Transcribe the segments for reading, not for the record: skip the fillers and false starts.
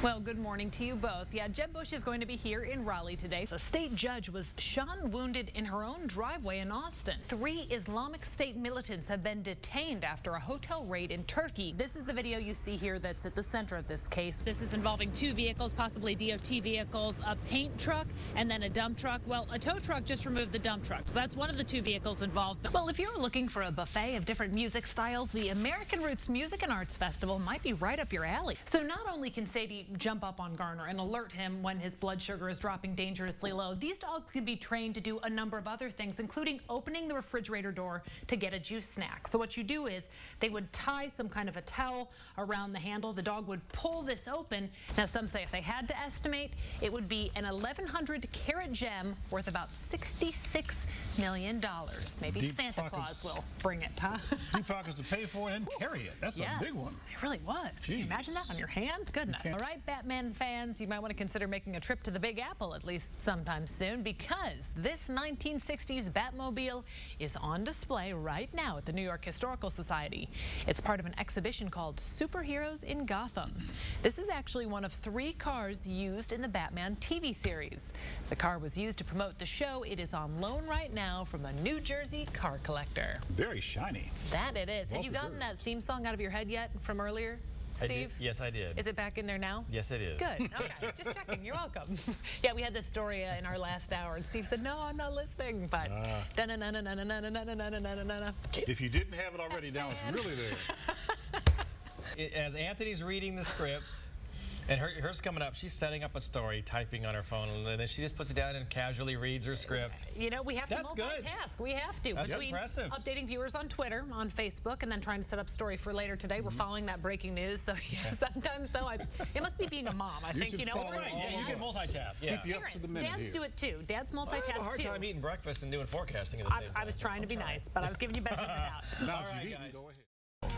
Well, good morning to you both. Yeah, Jeb Bush is going to be here in Raleigh today. A state judge was shot and wounded in her own driveway in Austin. 3 Islamic State militants have been detained after a hotel raid in Turkey. This is the video you see here that's at the center of this case. This is involving 2 vehicles, possibly DOT vehicles, a paint truck, and then a dump truck. Well, a tow truck just removed the dump truck, so that's one of the 2 vehicles involved. Well, if you're looking for a buffet of different music styles, the American Roots Music and Arts Festival might be right up your alley. So not only can Sadie jump up on Garner and alert him when his blood sugar is dropping dangerously low, these dogs can be trained to do a number of other things, including opening the refrigerator door to get a juice snack. So what you do is they would tie some kind of a towel around the handle. The dog would pull this open. Now, some say if they had to estimate, it would be an 1,100 carat gem worth about $66 million. Maybe Deep Santa pockets. Claus will bring it, huh? Deep pockets to pay for it and carry it. That's Yes, a big one. it really was. Can you imagine that on your hand? Goodness. All right, Batman fans, you might want to consider making a trip to the Big Apple at least sometime soon, because this 1960s Batmobile is on display right now at the New York Historical Society. It's part of an exhibition called Superheroes in Gotham. This is actually one of 3 cars used in the Batman TV series. The car was used to promote the show. It is on loan right now from a New Jersey car collector. Very shiny. That it is. Well Have you gotten preserved. that theme song out of your head yet from earlier, Steve? Yes, I did. Is it back in there now? Yes, it is. Good. Okay. Just checking. You're welcome. Yeah, we had this story in our last hour, and Steve said, "No, I'm not listening." But If you didn't have it already, now it's really there. As Anthony's reading the scripts, and hers coming up, she's setting up a story, typing on her phone, and then she just puts it down and casually reads her script. You know, we have to That's good. multitask. We have to. That's Between impressive. updating viewers on Twitter, on Facebook, and then trying to set up story for later today, we're following that breaking news. So yeah, sometimes though, it must be being a mom. I think, should you know, follow or Right, a yeah, you dad. can multitask. Yeah. Keep you up to the minute Dads here. do it too. Dads multitask I have a hard too. time eating breakfast and doing forecasting at the same time. I was trying to be nice, but I was giving you benefit of the doubt. Now All that right, you've eaten, guys. go ahead.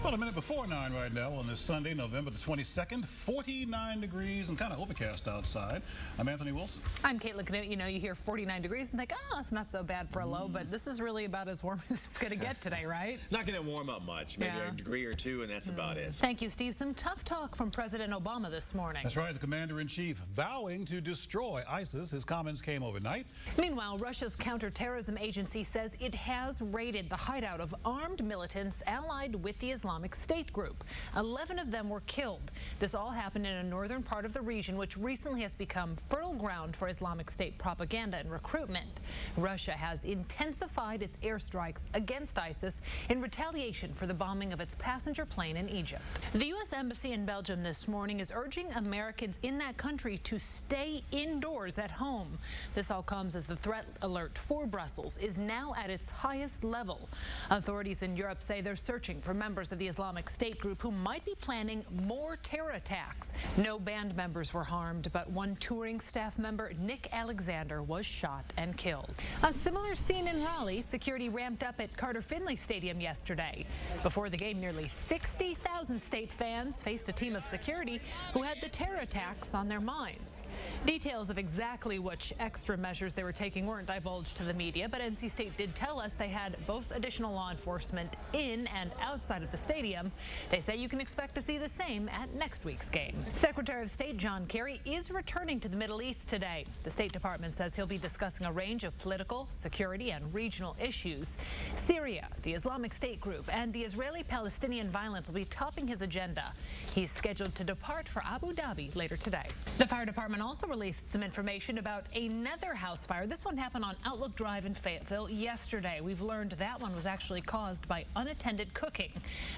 Well, a minute before 9 right now on this Sunday, November the 22nd, 49 degrees and kind of overcast outside. I'm Anthony Wilson. I'm Caitlin Canute. You know, you hear 49 degrees and think, oh, it's not so bad for a low, but this is really about as warm as it's going to get today, right? Not going to warm up much, maybe Yeah. a degree or 2, and that's about it. Thank you, Steve. Some tough talk from President Obama this morning. That's right, the commander-in-chief vowing to destroy ISIS. His comments came overnight. Meanwhile, Russia's counterterrorism agency says it has raided the hideout of armed militants allied with the Islamic State group. 11 of them were killed. This all happened in a northern part of the region, which recently has become fertile ground for Islamic State propaganda and recruitment. Russia has intensified its airstrikes against ISIS in retaliation for the bombing of its passenger plane in Egypt. The U.S. Embassy in Belgium this morning is urging Americans in that country to stay indoors at home. This all comes as the threat alert for Brussels is now at its highest level. Authorities in Europe say they're searching for members of the Islamic State group who might be planning more terror attacks. No band members were harmed, but one touring staff member, Nick Alexander, was shot and killed. A similar scene in Raleigh. Security ramped up at Carter Finley Stadium yesterday. Before the game, nearly 60,000 State fans faced a team of security who had the terror attacks on their minds. Details of exactly which extra measures they were taking weren't divulged to the media, but NC State did tell us they had both additional law enforcement in and outside of the stadium. They say you can expect to see the same at next week's game. Secretary of State John Kerry is returning to the Middle East today. The State Department says he'll be discussing a range of political, security, and regional issues. Syria, the Islamic State group, and the Israeli-Palestinian violence will be topping his agenda. He's scheduled to depart for Abu Dhabi later today. The fire department also released some information about another house fire. This one happened on Outlook Drive in Fayetteville yesterday. We've learned that one was actually caused by unattended cooking.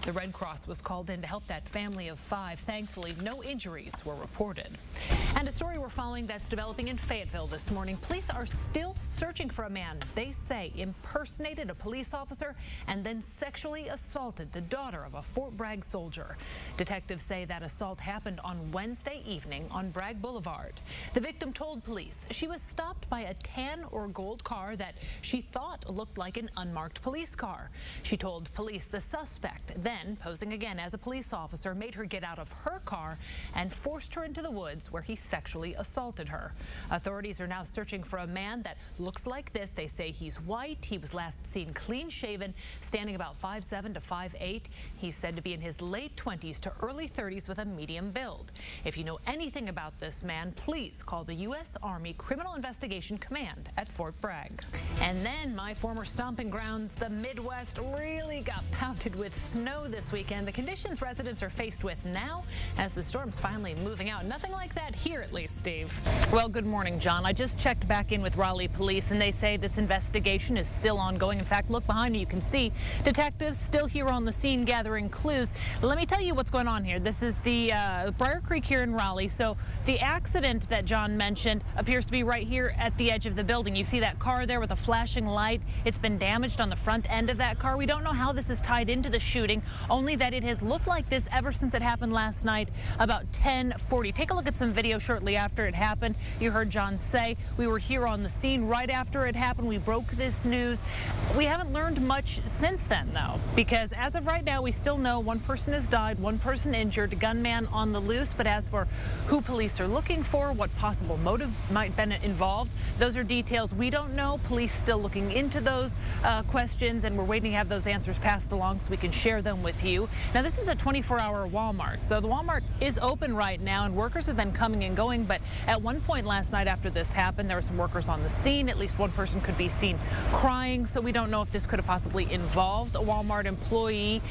The Red Cross was called in to help that family of 5. Thankfully, no injuries were reported. And a story we're following that's developing in Fayetteville this morning. Police are still searching for a man they say impersonated a police officer and then sexually assaulted the daughter of a Fort Bragg soldier. Detectives say that assault happened on Wednesday evening on Bragg Boulevard. The victim told police she was stopped by a tan or gold car that she thought looked like an unmarked police car. She told police the suspect, then posing again as a police officer, made her get out of her car and forced her into the woods where he sexually assaulted her. Authorities are now searching for a man that looks like this. They say he's white. He was last seen clean-shaven, standing about 5'7" to 5'8". He's said to be in his late 20s to early 30s with a medium build. If you know anything about this man, please call the U.S. Army Criminal Investigation Command at Fort Bragg. And then my former stomping grounds, the Midwest, really got pounded with snow this weekend. The conditions residents are faced with now as the storm's finally moving out. Nothing like that here, at least, Steve. Well, good morning, John. I just checked back in with Raleigh Police, and they say this investigation is still ongoing. In fact, look behind me. You can see detectives still here on the scene gathering clues. But let me tell you what's going on here. This is the Briar Creek here in Raleigh. So the accident that John mentioned appears to be right here at the edge of the building. You see that car there with a flashing light. It's been damaged on the front end of that car. We don't know how this is tied into the shooting, only that it has looked like this ever since it happened last night about 10:40. Take a look at some video shortly after it happened. You heard John say we were here on the scene right after it happened. We broke this news. We haven't learned much since then, though, because as of right now, we still know one person has died, one person injured, a gunman on the loose. But as for who police are looking for, what possible motive might be involved, those are details we don't know. Police still looking into those questions, and we're waiting to have those answers passed along so we can share them with you. Now, this is a 24-hour Walmart, so the Walmart is open right now, and workers have been coming and going. But at one point last night after this happened, there were some workers on the scene. At least one person could be seen crying, so we don't know if this could have possibly involved a Walmart employee.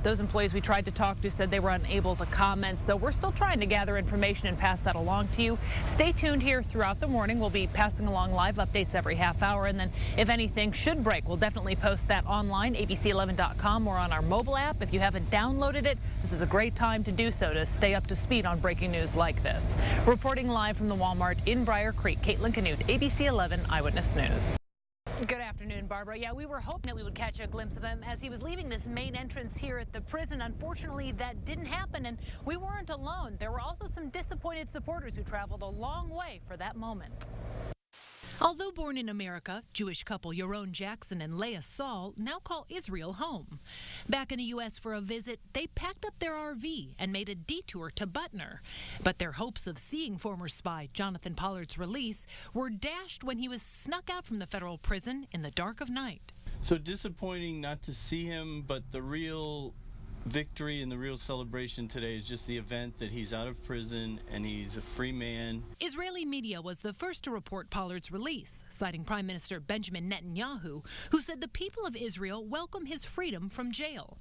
Those employees we tried to talk to said they were unable to comment, so we're still trying to gather information and pass that along to you. Stay tuned here throughout the morning. We'll be passing along live updates every half hour, and then if anything should break, we'll definitely post that online, abc11.com, or on our mobile app. If you haven't downloaded it, this is a great time to do so to stay up to speed on breaking news like this. Reporting live from the Walmart in Briar Creek, Caitlin Canute, ABC 11 Eyewitness News. Good afternoon, Barbara. Yeah, we were hoping that we would catch a glimpse of him as he was leaving this main entrance here at the prison. Unfortunately, that didn't happen, and we weren't alone. There were also some disappointed supporters who traveled a long way for that moment. Although born in America, Jewish couple Yaron Jackson and Leah Saul now call Israel home. Back in the U.S. for a visit, they packed up their RV and made a detour to Butner. But their hopes of seeing former spy Jonathan Pollard's release were dashed when he was snuck out from the federal prison in the dark of night. So disappointing not to see him, but the real victory and the real celebration today is just the event that he's out of prison and he's a free man. Israeli media was the first to report Pollard's release, citing Prime Minister Benjamin Netanyahu, who said the people of Israel welcome his freedom from jail.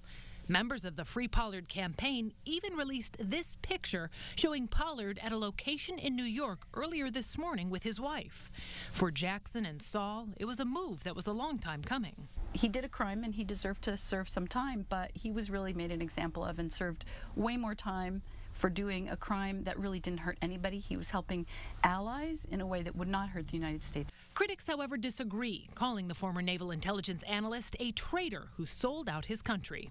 Members of the Free Pollard campaign even released this picture showing Pollard at a location in New York earlier this morning with his wife. For Jackson and Saul, it was a move that was a long time coming. He did a crime and he deserved to serve some time, but he was really made an example of and served way more time for doing a crime that really didn't hurt anybody. He was helping allies in a way that would not hurt the United States. Critics, however, disagree, calling the former naval intelligence analyst a traitor who sold out his country.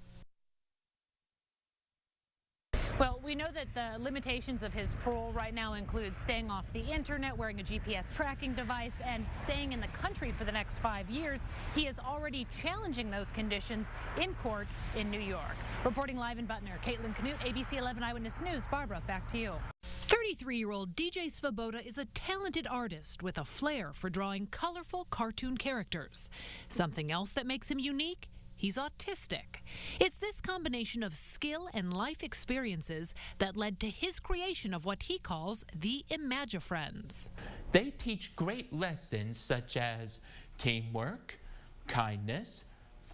Well, we know that the limitations of his parole right now include staying off the internet, wearing a GPS tracking device, and staying in the country for the next 5 years. He is already challenging those conditions in court in New York. Reporting live in Butner, Caitlin Canute, ABC 11 Eyewitness News. Barbara, back to you. 33-year-old DJ Svoboda is a talented artist with a flair for drawing colorful cartoon characters. Something else that makes him unique? He's autistic. It's this combination of skill and life experiences that led to his creation of what he calls the Imagifriends. They teach great lessons such as teamwork, kindness,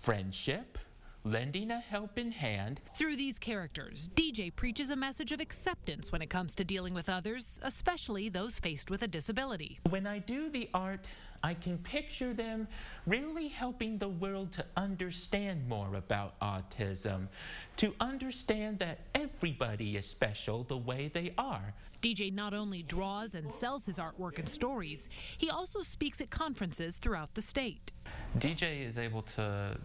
friendship, lending a helping hand. Through these characters, DJ preaches a message of acceptance when it comes to dealing with others, especially those faced with a disability. When I do the art, I can picture them really helping the world to understand more about autism, to understand that everybody is special the way they are. DJ not only draws and sells his artwork and stories, he also speaks at conferences throughout the state. DJ is able to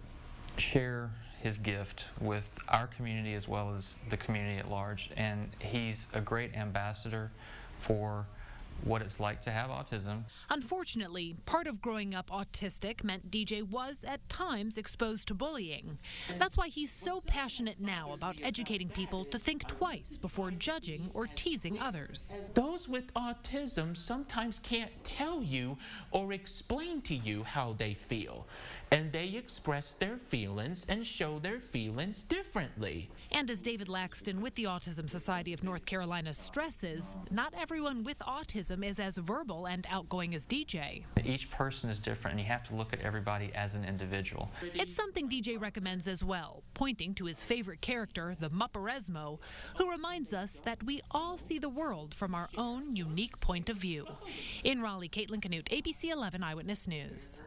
share his gift with our community as well as the community at large, and he's a great ambassador for what it's like to have autism. Unfortunately, part of growing up autistic meant DJ was at times exposed to bullying. That's why he's so passionate now about educating people to think twice before judging or teasing others. Those with autism sometimes can't tell you or explain to you how they feel, and they express their feelings and show their feelings differently. And as David Laxton with the Autism Society of North Carolina stresses, not everyone with autism is as verbal and outgoing as DJ. Each person is different, and you have to look at everybody as an individual. It's something DJ recommends as well, pointing to his favorite character, the Mupperesmo, who reminds us that we all see the world from our own unique point of view. In Raleigh, Caitlin Canute, ABC 11 Eyewitness News.